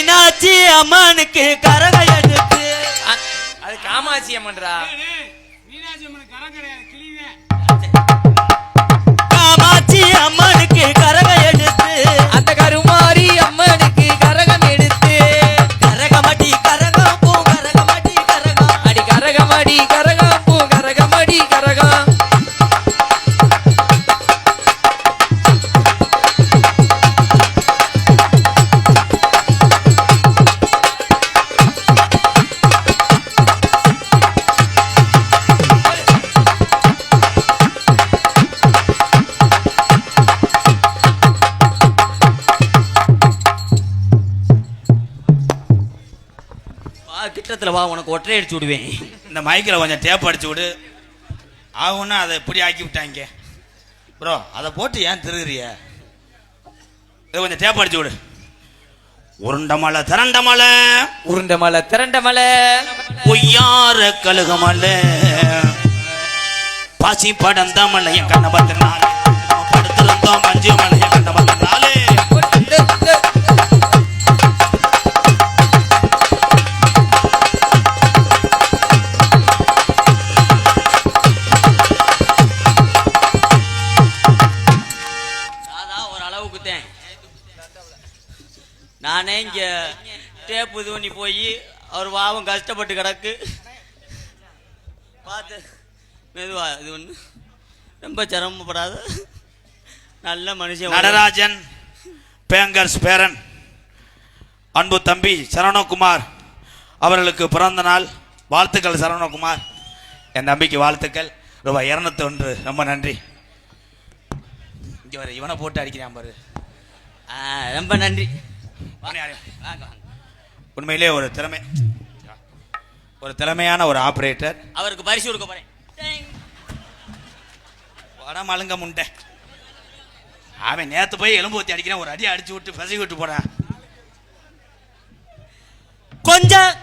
மீனாட்சி அம்மனுக்கு கரக எடுத்து அது காமாட்சி அம்மன்றா. மீனாட்சி அம்மனுக்கு கரம் கிடையாது, கிளிதான். காமாட்சி அம்மனுக்கு கரக எடுத்து அந்த கருமாரி அம்மனுக்கு கரகம் எடுத்து கரகமடி கரகம் பூ கரகமடி கரகம் அடி கரகமடி கரகம் பூ கரகமடி கரகம். கிட்டத்துல வா, உனக்கு ஒற்றை அடிச்சு விடுவேன். இந்த மைக்கில் கொஞ்சம் டேப் அடிச்சு விடு. ஆகுன்னா அதை எப்படி ஆக்கி விட்டாங்க ப்ரோ? அதை போட்டு ஏன் திருகிறிய? இதை கொஞ்சம் டேப் அடிச்சு விடு. உருண்டமலை திரண்டமலை உருண்டமலை திரண்டமலை பொய்யார கழுகமலை பாசி படந்தமலை என் கண்ண பத்தினாலே படுத்திருந்தோம் மஞ்சு மலை என் கண்ண பத்தினாலே. நானே இங்க டேப்பு இது பண்ணி போய் அவர் பாவம் கஷ்டப்பட்டு கிடக்கு பார்த்து மெதுவா இது ஒன்று ரொம்ப சிரமப்படாத நல்ல மனுஷன். நடராஜன் பேங்கர்ஸ் பேரன் அன்பு தம்பி சரவணகுமார் அவர்களுக்கு பிறந்த நாள் வாழ்த்துக்கள். சரவணகுமார் என் தம்பிக்கு வாழ்த்துக்கள். ரூபாய் 201. ரொம்ப நன்றி. இங்கே வர இவனை போட்டு அடிக்கிறான் பாரு. ரொம்ப நன்றி. உண்மையிலே ஒரு திறமையான ஒரு ஆபரேட்டர். அவருக்கு பரிசு கொடுக்க போறேன். படம் அழுங்க முண்டை. அவன் நேத்து போய் எலும்பு ஊத்தி அடிக்கிறான், ஒரு அடி அடிச்சு விட்டு பசி விட்டு போறான். கொஞ்சம்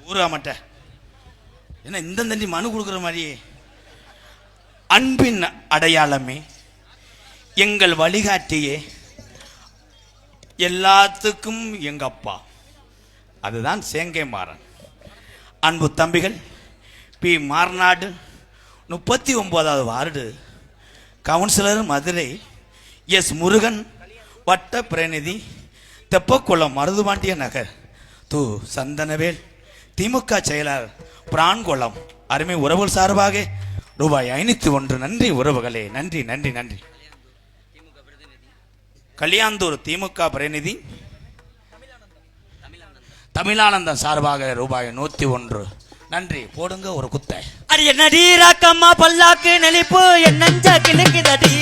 ஊருவா மாட்ட என்ன இந்த தண்டி மனு கொடுக்குற மாதிரி. அன்பின் அடையாளமே எங்கள் வழிகாட்டியே எல்லாத்துக்கும் எங்க அப்பா, அதுதான் சேங்கை மாறன். அன்பு தம்பிகள் பி மார்நாடு 39வது ward councillor Madurai S Murugan வட்ட பிரதிநிதி தெப்பக்குளம் மருதுபாண்டிய நகர் து சந்தனவேல் திமுக செயலாளர் பிரான்குளம் அருமை உறவுகள் சார்பாக ரூபாய் 501. நன்றி உறவுகளே, நன்றி நன்றி நன்றி. கல்யாந்தூர் திமுக பிரதிநிதி தமிழானந்தம் சார்பாக ரூபாய் 101. நன்றி. போடுங்க ஒரு குத்தை. அடி என்னடி ராக்கம்மா பல்லாக்கு நெளிப்பு என் நெஞ்ச கிழக்குதடி.